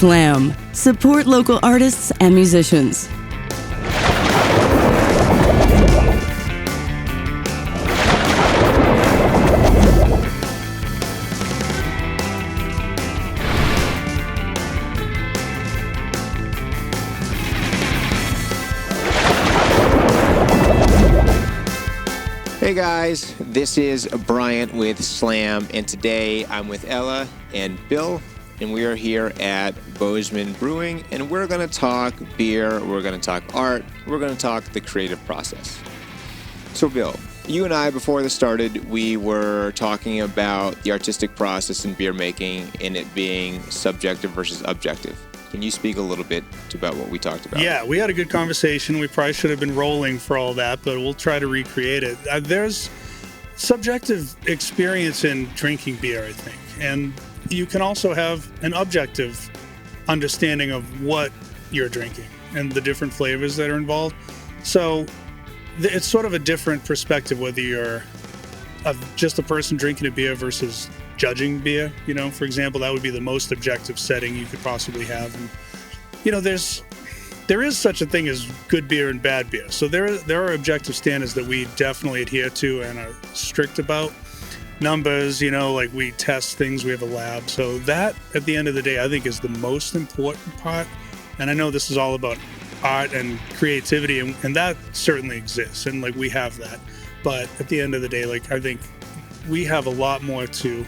Slam. Support local artists and musicians. Hey guys, this is Bryant with Slam, and today I'm with Ella and Bill, and we are here at Bozman Brewing, and we're going to talk beer, we're going to talk art, we're going to talk the creative process. So Bill, you and I, before this started, we were talking about the artistic process in beer making and it being subjective versus objective. Can you speak a little bit about what we talked about? Yeah, we had a good conversation. We probably should have been rolling for all that, but we'll try to recreate it. There's subjective experience in drinking beer, I think. And you can also have an objective understanding of what you're drinking and the different flavors that are involved. So it's sort of a different perspective whether you're just a person drinking a beer versus judging beer. You know, for example, that would be the most objective setting you could possibly have. And, you know, there is such a thing as good beer and bad beer. So there are objective standards that we definitely adhere to and are strict about. Numbers, you know, like we test things, we have a lab. So that, at the end of the day, I think is the most important part. And I know this is all about art and creativity, and that certainly exists. And like we have that. But at the end of the day, like I think we have a lot more to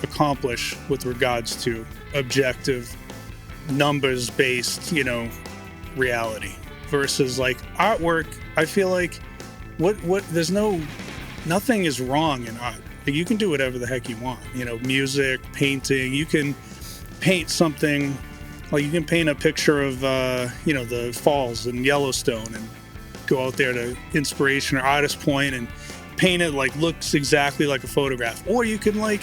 accomplish with regards to objective, numbers-based, you know, reality versus like artwork. I feel like nothing is wrong in art. Like you can do whatever the heck you want. You know, music, painting. You can paint something. Like you can paint a picture of you know, the falls in Yellowstone and go out there to Inspiration or Artist Point and paint it like looks exactly like a photograph. Or you can like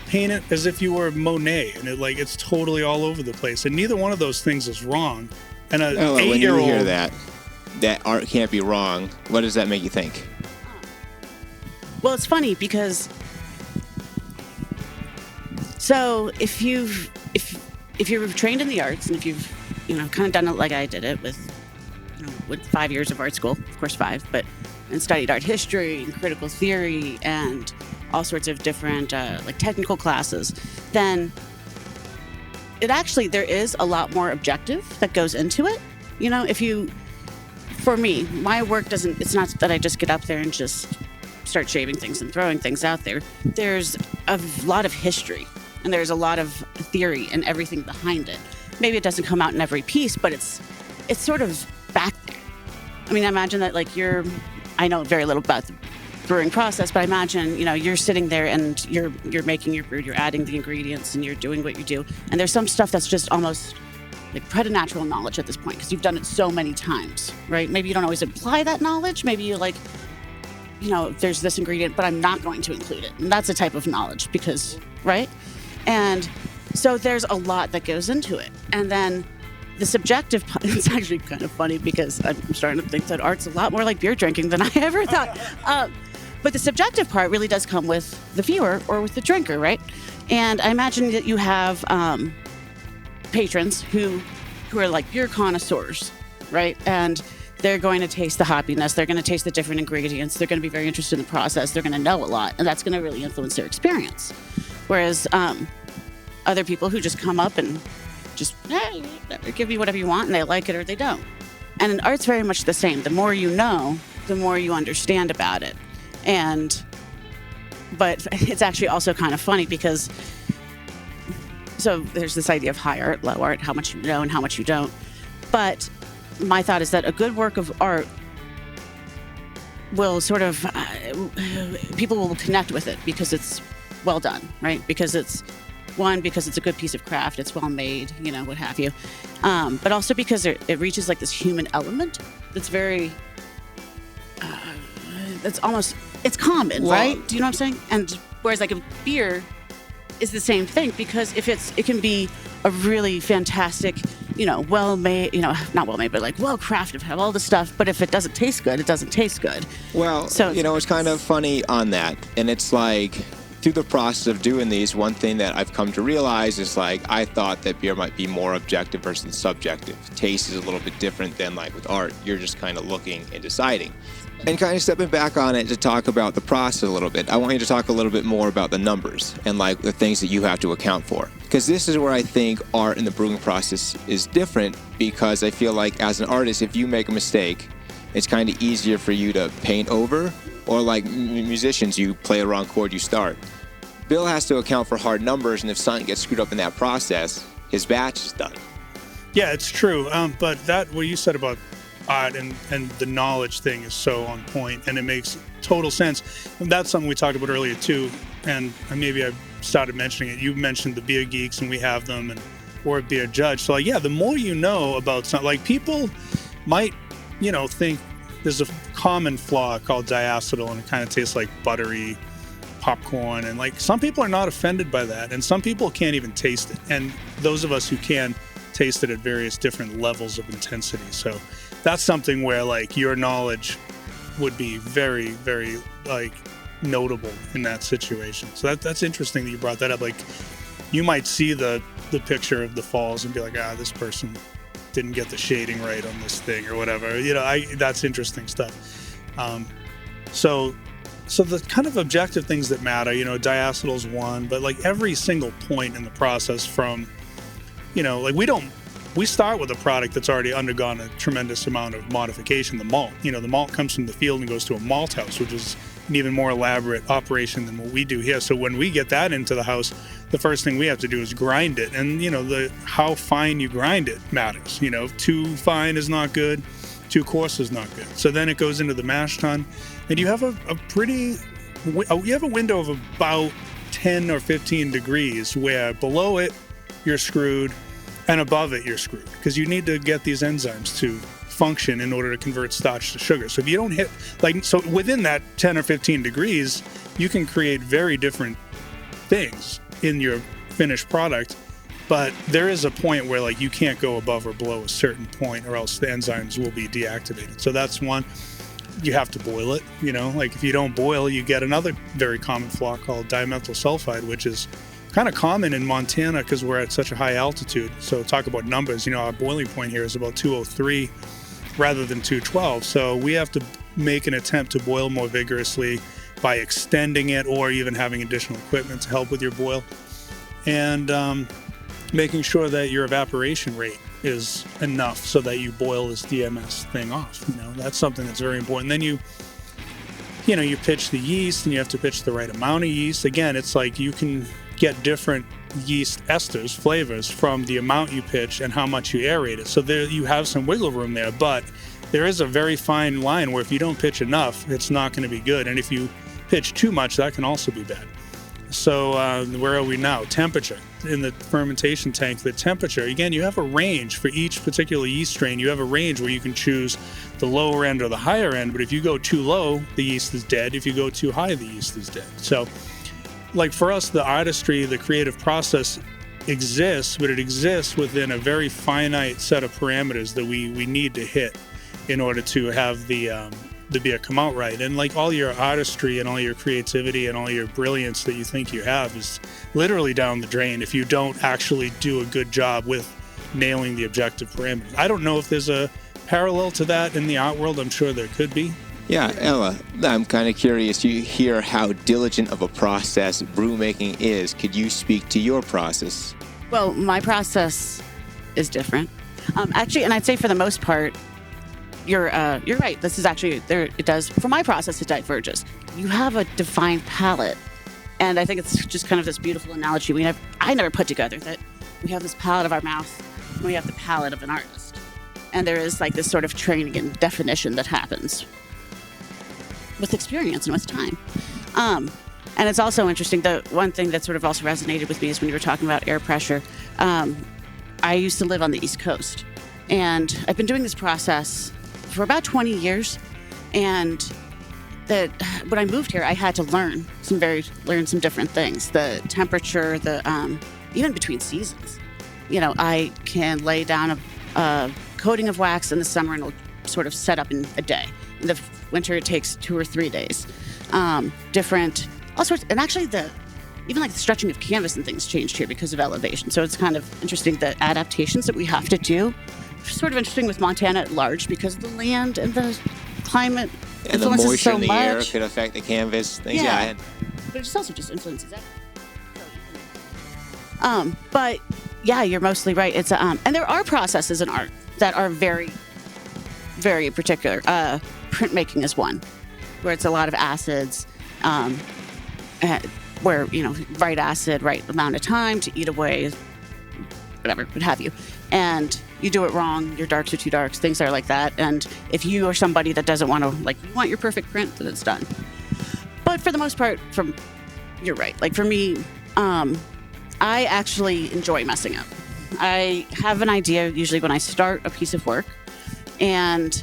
paint it as if you were Monet and it's totally all over the place. And neither one of those things is wrong. And an 8-year-old... When you hear that art can't be wrong, what does that make you think? Well, it's funny because so if you're trained in the arts and if you've, you know, kind of done it like I did it with 5 years of art school, of course 5, and studied art history and critical theory and all sorts of different like technical classes, then there is a lot more objective that goes into it. You know, for me, my work it's not that I just get up there and just start shaving things and throwing things out there. There's a lot of history and there's a lot of theory and everything behind it. Maybe it doesn't come out in every piece, but it's sort of back there. I mean, I imagine that like I know very little about the brewing process, but I imagine, you know, you're sitting there and you're making your brew, you're adding the ingredients and you're doing what you do. And there's some stuff that's just almost like preternatural knowledge at this point because you've done it so many times, right? Maybe you don't always apply that knowledge. Maybe you like, you know, there's this ingredient, but I'm not going to include it. And that's a type of knowledge because, right? And so there's a lot that goes into it. And then the subjective part, it's actually kind of funny because I'm starting to think that art's a lot more like beer drinking than I ever thought. But the subjective part really does come with the viewer or with the drinker, right? And I imagine that you have patrons who are like beer connoisseurs, right? And they're going to taste the hoppiness. They're going to taste the different ingredients. They're going to be very interested in the process. They're going to know a lot, and that's going to really influence their experience. Whereas other people who just come up and just give me whatever you want, and they like it or they don't. And in art's very much the same. The more you know, the more you understand about it. But it's actually also kind of funny because so there's this idea of high art, low art, how much you know and how much you don't. But my thought is that a good work of art will sort of, people will connect with it because it's well done, right? Because it's a good piece of craft, it's well made, you know, what have you. But also because it reaches like this human element that's very, it's common, right? Do you know what I'm saying? And whereas like a beer is the same thing because it can be a really fantastic, you know, well-made, you know, not well-made, but like well-crafted, have all the stuff. But if it doesn't taste good, it doesn't taste good. Well, so, you know, it's kind of funny on that. And it's like, through the process of doing these, one thing that I've come to realize is like I thought that beer might be more objective versus subjective. Taste is a little bit different than like with art. You're just kind of looking and deciding. And kind of stepping back on it to talk about the process a little bit, I want you to talk a little bit more about the numbers and like the things that you have to account for. Because this is where I think art in the brewing process is different, because I feel like as an artist, if you make a mistake, it's kind of easier for you to paint over, or like musicians, you play a wrong chord, you start. Bill has to account for hard numbers, and if something gets screwed up in that process, his batch is done. Yeah, it's true. But that what you said about art and the knowledge thing is so on point, and it makes total sense. And that's something we talked about earlier too. And maybe I started mentioning it. You mentioned the beer geeks, and we have them, and or a beer judge. So like, yeah, the more you know about something, like people might, think there's a common flaw called diacetyl, and it kind of tastes like buttery popcorn, and like some people are not offended by that, and some people can't even taste it, and those of us who can taste it at various different levels of intensity. So that's something where like your knowledge would be very, very like notable in that situation. So that's interesting that you brought that up. Like you might see the picture of the falls and be like, this person didn't get the shading right on this thing or whatever. That's interesting stuff. So the kind of objective things that matter, diacetyl's one, but like every single point in the process from, like we start with a product that's already undergone a tremendous amount of modification, the malt. The malt comes from the field and goes to a malt house, which is an even more elaborate operation than what we do here. So when we get that into the house, the first thing we have to do is grind it. And, how fine you grind it matters. Too fine is not good, too coarse is not good. So then it goes into the mash tun, and you have you have a window of about 10 or 15 degrees where below it you're screwed, and above it you're screwed, because you need to get these enzymes to function in order to convert starch to sugar. So if you don't hit, so within that 10 or 15 degrees, you can create very different things in your finished product, but there is a point where like you can't go above or below a certain point, or else the enzymes will be deactivated. So that's one. You have to boil it, like if you don't boil, you get another very common flaw called dimethyl sulfide, which is kind of common in Montana because we're at such a high altitude. So talk about numbers, our boiling point here is about 203 rather than 212. So we have to make an attempt to boil more vigorously by extending it, or even having additional equipment to help with your boil, and making sure that your evaporation rate is enough so that you boil this DMS thing off. That's something that's very important. Then you pitch the yeast, and you have to pitch the right amount of yeast. Again, it's like you can get different yeast esters, flavors, from the amount you pitch and how much you aerate it. So there you have some wiggle room there, but there is a very fine line where if you don't pitch enough, it's not going to be good. And if you pitch too much, that can also be bad. So where are we now? Temperature. In the fermentation tank, the temperature, again, you have a range for each particular yeast strain. You have a range where you can choose the lower end or the higher end, but if you go too low, the yeast is dead. If you go too high, the yeast is dead. So like for us, the artistry, the creative process exists, but it exists within a very finite set of parameters that we need to hit in order to have the beer come out right. And like all your artistry and all your creativity and all your brilliance that you think you have is literally down the drain if you don't actually do a good job with nailing the objective parameters. I don't know if there's a parallel to that in the art world. I'm sure there could be. Yeah, Ella, I'm kind of curious. You hear how diligent of a process brew making is. Could you speak to your process? Well, my process is different. Actually, and I'd say for the most part, you're right. This is actually there. It does. For my process, it diverges. You have a defined palate, and I think it's just kind of this beautiful analogy I never put together, that we have this palate of our mouth, and we have the palate of an artist, and there is like this sort of training and definition that happens with experience and with time. And it's also interesting, the one thing that sort of also resonated with me is when you were talking about air pressure. I used to live on the East Coast, and I've been doing this process for about 20 years. And when I moved here, I had to learn some different things. The temperature, even between seasons. I can lay down a coating of wax in the summer and it'll sort of set up in a day. In the winter, it takes 2 or 3 days. All sorts. And actually, even like the stretching of canvas and things changed here because of elevation. So it's kind of interesting the adaptations that we have to do. It's sort of interesting with Montana at large because the land and the climate and the influences moisture so in the much. air could affect the canvas. Things. Yeah. But it also just influences everything. But yeah, you're mostly right. It's and there are processes in art that are very, very particular. Printmaking is one, where it's a lot of acids, where right acid, right amount of time to eat away, whatever, what have you, and you do it wrong. Your darks are too darks. Things are like that. And if you are somebody that doesn't want to, like, you want your perfect print, then it's done. But for the most part, you're right. Like for me, I actually enjoy messing up. I have an idea usually when I start a piece of work, and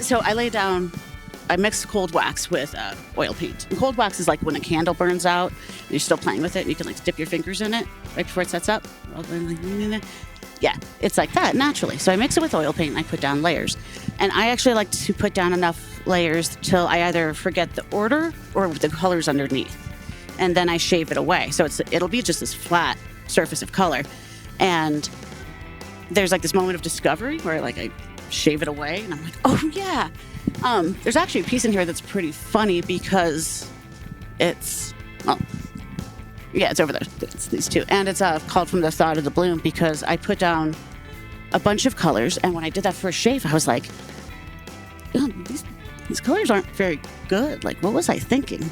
so I mix cold wax with oil paint. And cold wax is like when a candle burns out and you're still playing with it and you can like dip your fingers in it right before it sets up. Yeah, it's like that naturally. So I mix it with oil paint and I put down layers. And I actually like to put down enough layers till I either forget the order or the colors underneath. And then I shave it away. So it'll be just this flat surface of color. And there's like this moment of discovery where like I shave it away and I'm like, oh yeah. There's actually a piece in here that's pretty funny because it's over there. It's these two. And it's called From the Thought of the Bloom because I put down a bunch of colors. And when I did that first shave, I was like, oh, these colors aren't very good. Like, what was I thinking?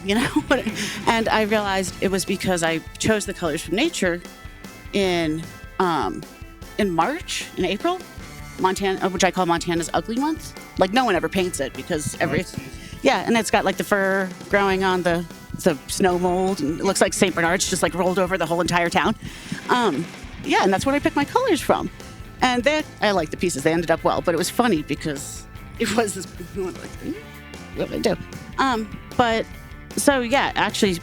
And I realized it was because I chose the colors from nature in March, in April, Montana, which I call Montana's ugly month. Like no one ever paints it because and it's got like the fur growing on the snow mold, and it looks like St. Bernard's just like rolled over the whole entire town. And that's where I picked my colors from. And I like the pieces; they ended up well. But it was funny because it was this. What did I do? But so yeah, actually,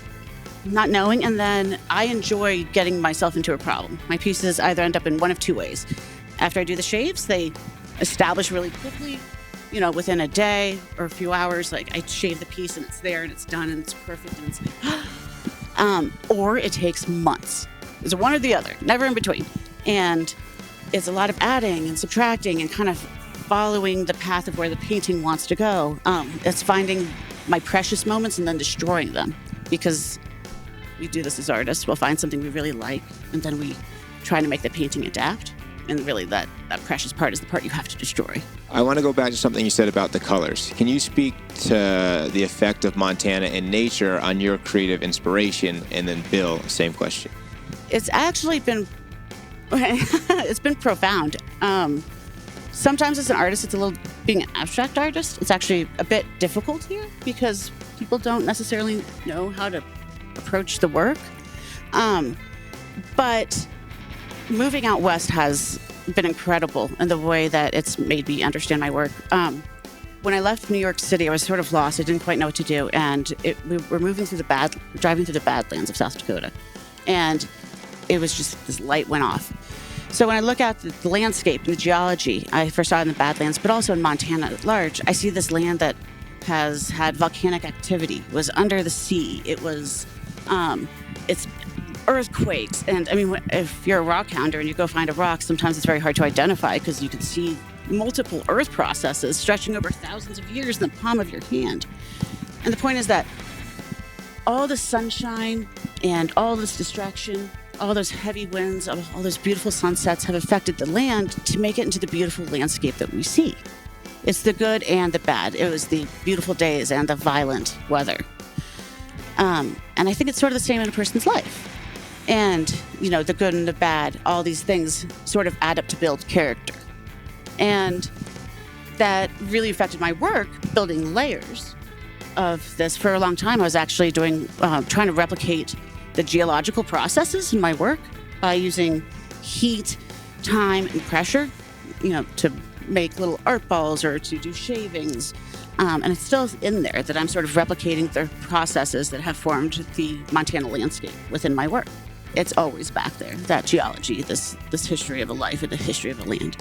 not knowing, and then I enjoy getting myself into a problem. My pieces either end up in one of two ways. After I do the shaves, they establish really quickly. Within a day or a few hours, like I shave the piece and it's there and it's done and it's perfect and it's or it takes months. It's one or the other, never in between. And it's a lot of adding and subtracting and kind of following the path of where the painting wants to go. It's finding my precious moments and then destroying them, because we do this as artists. We'll find something we really like and then we try to make the painting adapt. And really that precious part is the part you have to destroy. I want to go back to something you said about the colors. Can you speak to the effect of Montana and nature on your creative inspiration? And then Bill, same question. It's actually been, it's been profound. Sometimes as an artist, being an abstract artist, it's actually a bit difficult here because people don't necessarily know how to approach the work. But moving out west has been incredible in the way that it's made me understand my work. When I left New York City, I was sort of lost. I didn't quite know what to do. And we were driving through the Badlands of South Dakota. And it was just, this light went off. So when I look at the landscape and the geology, I first saw it in the Badlands, but also in Montana at large, I see this land that has had volcanic activity, was under the sea. It was, it's earthquakes. And I mean, if you're a rock hounder and you go find a rock, sometimes it's very hard to identify because you can see multiple earth processes stretching over thousands of years in the palm of your hand. And the point is that all the sunshine and all this distraction, all those heavy winds, all those beautiful sunsets have affected the land to make it into the beautiful landscape that we see. It's the good and the bad. It was the beautiful days and the violent weather. And I think it's sort of the same in a person's life. And, the good and the bad, all these things sort of add up to build character. And that really affected my work, building layers of this. For a long time, I was actually trying to replicate the geological processes in my work by using heat, time, and pressure, to make little art balls or to do shavings. And it's still in there that I'm sort of replicating the processes that have formed the Montana landscape within my work. It's always back there, that geology, this history of a life and the history of a land.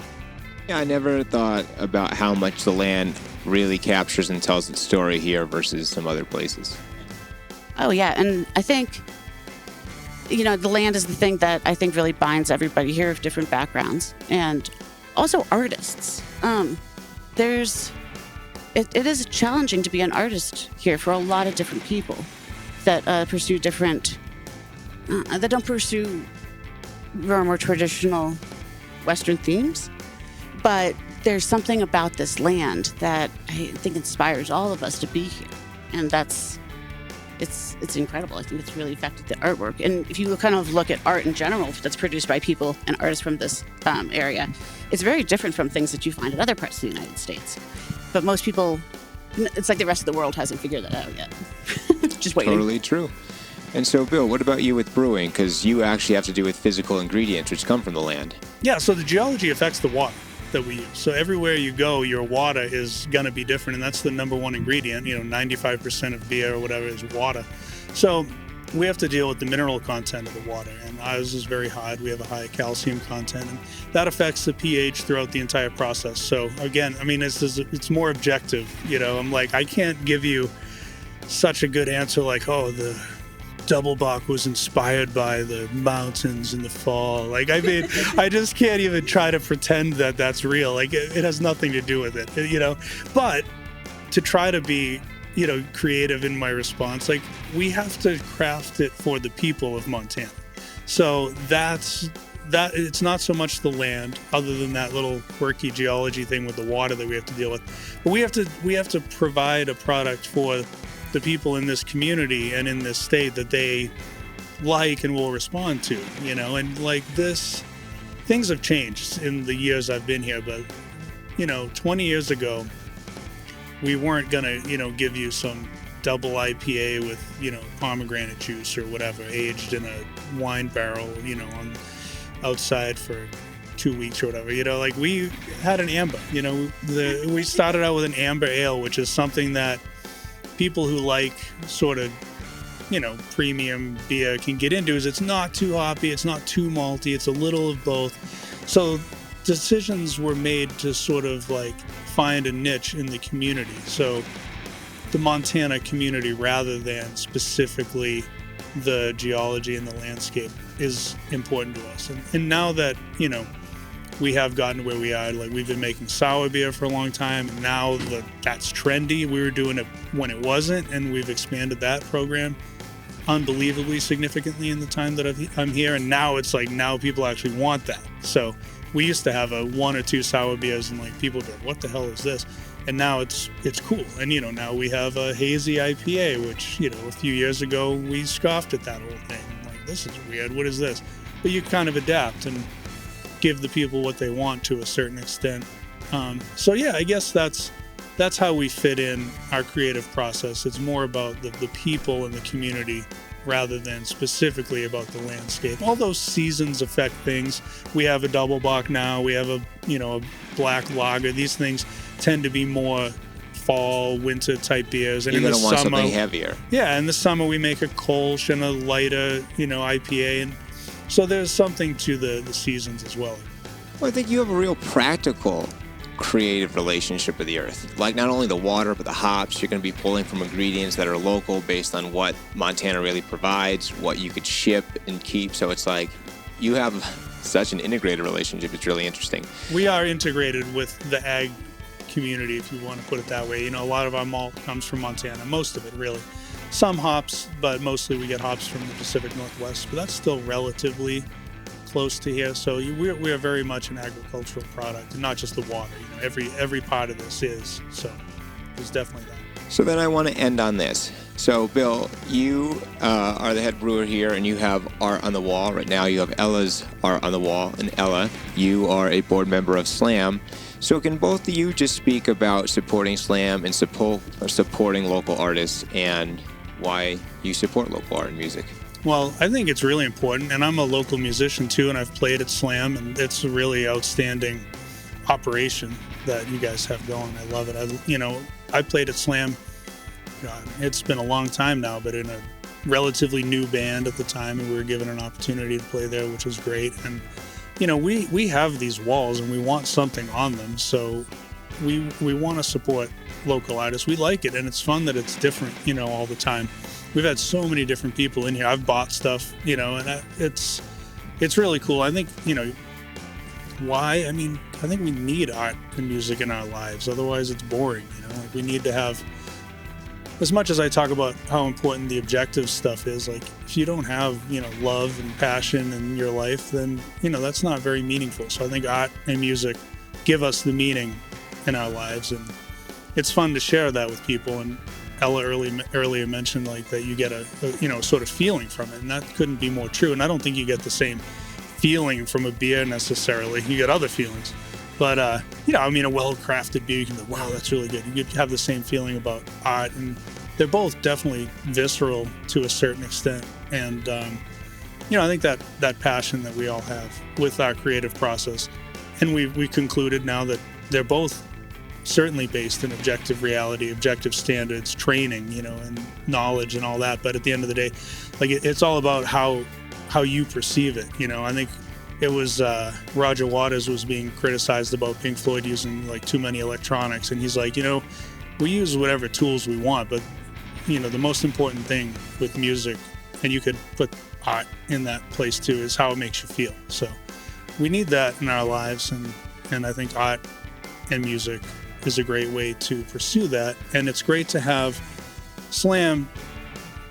Yeah, I never thought about how much the land really captures and tells its story here versus some other places. Oh, yeah. And I think the land is the thing that I think really binds everybody here of different backgrounds, and also artists. It is challenging to be an artist here for a lot of different people that pursue different, that don't pursue more traditional Western themes. But there's something about this land that I think inspires all of us to be here. And it's incredible. I think it's really affected the artwork. And if you kind of look at art in general that's produced by people and artists from this area, it's very different from things that you find in other parts of the United States. But most people, it's like the rest of the world hasn't figured that out yet. Just waiting. Totally true. And so, Bill, what about you with brewing? Because you actually have to do with physical ingredients which come from the land. Yeah, so the geology affects the water that we use. So everywhere you go, your water is going to be different, and that's the number one ingredient. 95% of beer or whatever is water. So we have to deal with the mineral content of the water, and ours is very high. We have a high calcium content, and that affects the pH throughout the entire process. So again, it's more objective. I'm like, I can't give you such a good answer like, oh, the Double Bock was inspired by the mountains in the fall. I just can't even try to pretend that that's real. Like, it has nothing to do with it, But to try to be, creative in my response, like, we have to craft it for the people of Montana. So that it's not so much the land, other than that little quirky geology thing with the water that we have to deal with. But we have to provide a product for the people in this community and in this state that they like and will respond to, and like this, things have changed in the years I've been here, but 20 years ago, we weren't gonna, give you some double IPA with, pomegranate juice or whatever, aged in a wine barrel, on outside for 2 weeks or whatever, like we had an amber, we started out with an amber ale, which is something that people who like sort of, premium beer can get into. Is it's not too hoppy, it's not too malty, it's a little of both. So decisions were made to sort of like find a niche in the community. So the Montana community, rather than specifically the geology and the landscape, is important to us. And now that, we have gotten to where we are, like we've been making sour beer for a long time, and now that's trendy. We were doing it when it wasn't, and we've expanded that program unbelievably significantly in the time that I'm here, and now it's like, now people actually want that. So we used to have a 1 or 2 sour beers, and like people go, what the hell is this? And now it's cool. And now we have a hazy IPA, which a few years ago we scoffed at that whole thing. I'm like, this is weird, what is this? But you kind of adapt and give the people what they want to a certain extent. So yeah, I guess that's how we fit in our creative process. It's more about the people and the community rather than specifically about the landscape. All those seasons affect things. We have a Double Bock now. We have a black lager. These things tend to be more fall, winter type beers. And you're in going the to want summer, something heavier. Yeah, in the summer we make a Kolsch and a lighter, IPA, and so there's something to the seasons as well. Well, I think you have a real practical, creative relationship with the earth. Like not only the water, but the hops. You're going to be pulling from ingredients that are local based on what Montana really provides, what you could ship and keep. So it's like you have such an integrated relationship. It's really interesting. We are integrated with the ag community, if you want to put it that way. A lot of our malt comes from Montana, most of it really. Some hops, but mostly we get hops from the Pacific Northwest, but that's still relatively close to here. So we are very much an agricultural product, and not just the water. Every part of this is. So there's definitely that. So then I want to end on this. So Bill, you are the head brewer here, and you have art on the wall. Right now you have Ella's art on the wall. And Ella, you are a board member of SLAM. So can both of you just speak about supporting SLAM and supporting local artists and why you support local art and music? Well, I think it's really important, and I'm a local musician too, and I've played at SLAM, and it's a really outstanding operation that you guys have going. I love it. I played at SLAM, God, it's been a long time now, but in a relatively new band at the time, and we were given an opportunity to play there, which was great. And we have these walls, and we want something on them, so we want to support local artists. We like it, and it's fun that it's different, all the time. we've had so many different people in here. I've bought stuff, and it's really cool. I think, why? I mean, I think we need art and music in our lives. Otherwise, it's boring. Like we need to have, as much as I talk about how important the objective stuff is, like if you don't have, love and passion in your life, then, that's not very meaningful. So I think art and music give us the meaning in our lives, and it's fun to share that with people. And Ella earlier mentioned like that you get a sort of feeling from it, and that couldn't be more true. And I don't think you get the same feeling from a beer necessarily. You get other feelings, but a well-crafted beer, you can be, wow, that's really good. You have the same feeling about art, and they're both definitely visceral to a certain extent. And I think that passion that we all have with our creative process, and we concluded now that they're both certainly based in objective reality, objective standards, training, and knowledge and all that. But at the end of the day, like it's all about how you perceive it. I think it was Roger Waters was being criticized about Pink Floyd using like too many electronics, and he's like, we use whatever tools we want, but the most important thing with music, and you could put art in that place too, is how it makes you feel. So we need that in our lives, and I think art and music is a great way to pursue that. And it's great to have Slam,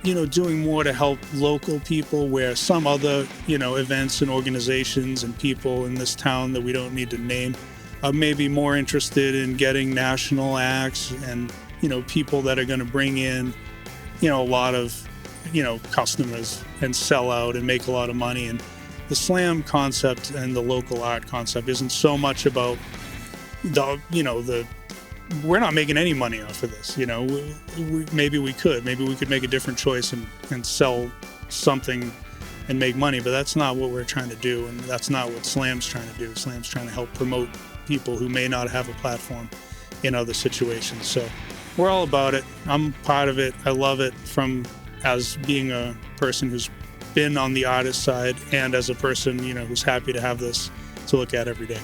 doing more to help local people, where some other, events and organizations and people in this town that we don't need to name are maybe more interested in getting national acts and, people that are going to bring in, a lot of, customers and sell out and make a lot of money. And the Slam concept and the local art concept isn't so much about we're not making any money off of this. Maybe we could make a different choice and sell something and make money, but that's not what we're trying to do, and that's not what Slam's trying to do. Slam's trying to help promote people who may not have a platform in other situations. So we're all about it. I'm part of it. I love it, from as being a person who's been on the artist side, and as a person, who's happy to have this to look at every day.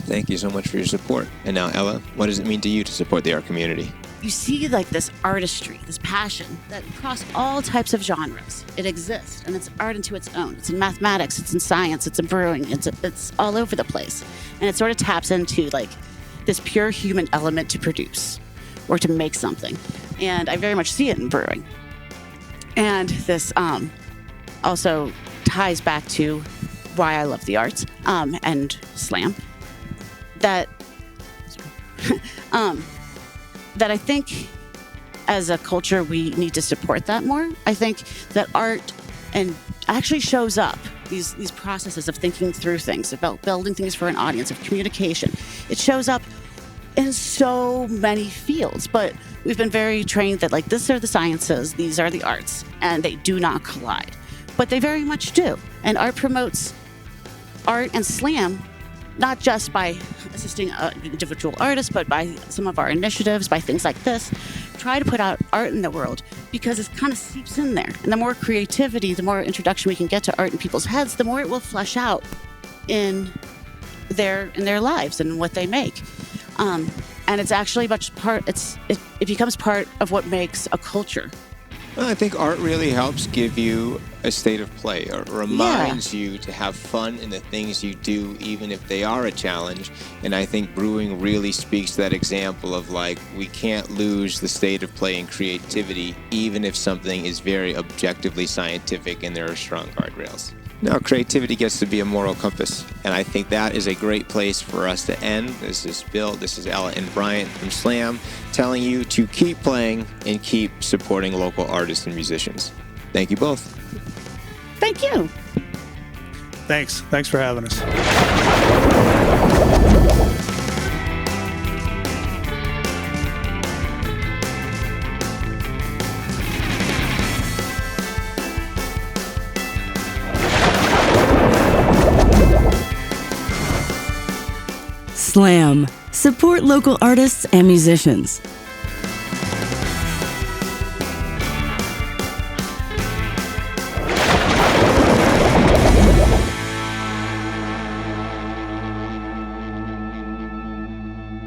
Thank you so much for your support. And now, Ella, what does it mean to you to support the art community? You see like this artistry, this passion that across all types of genres, it exists, and it's art into its own. It's in mathematics, it's in science, it's in brewing, it's all over the place. And it sort of taps into like this pure human element to produce or to make something. And I very much see it in brewing. And this also ties back to why I love the arts and Slam. That I think as a culture we need to support that more. I think that art and actually shows up, these processes of thinking through things, about building things for an audience, of communication. It shows up in so many fields, but we've been very trained that like this are the sciences, these are the arts, and they do not collide. But they very much do. And art promotes art and Slam, not just by assisting individual artists, but by some of our initiatives, by things like this, try to put out art in the world, because it kind of seeps in there. And the more creativity, the more introduction we can get to art in people's heads, the more it will flesh out in their lives and what they make. And it's actually it becomes part of what makes a culture. Well, I think art really helps give you a state of play, or reminds you to have fun in the things you do, even if they are a challenge. And I think brewing really speaks to that example of like, we can't lose the state of play and creativity, even if something is very objectively scientific and there are strong guardrails. No, creativity gets to be a moral compass, and I think that is a great place for us to end. This is Bill, this is Ella and Bryant from Slam, telling you to keep playing and keep supporting local artists and musicians. Thank you both. Thank you. Thanks for having us. Slam. Support local artists and musicians.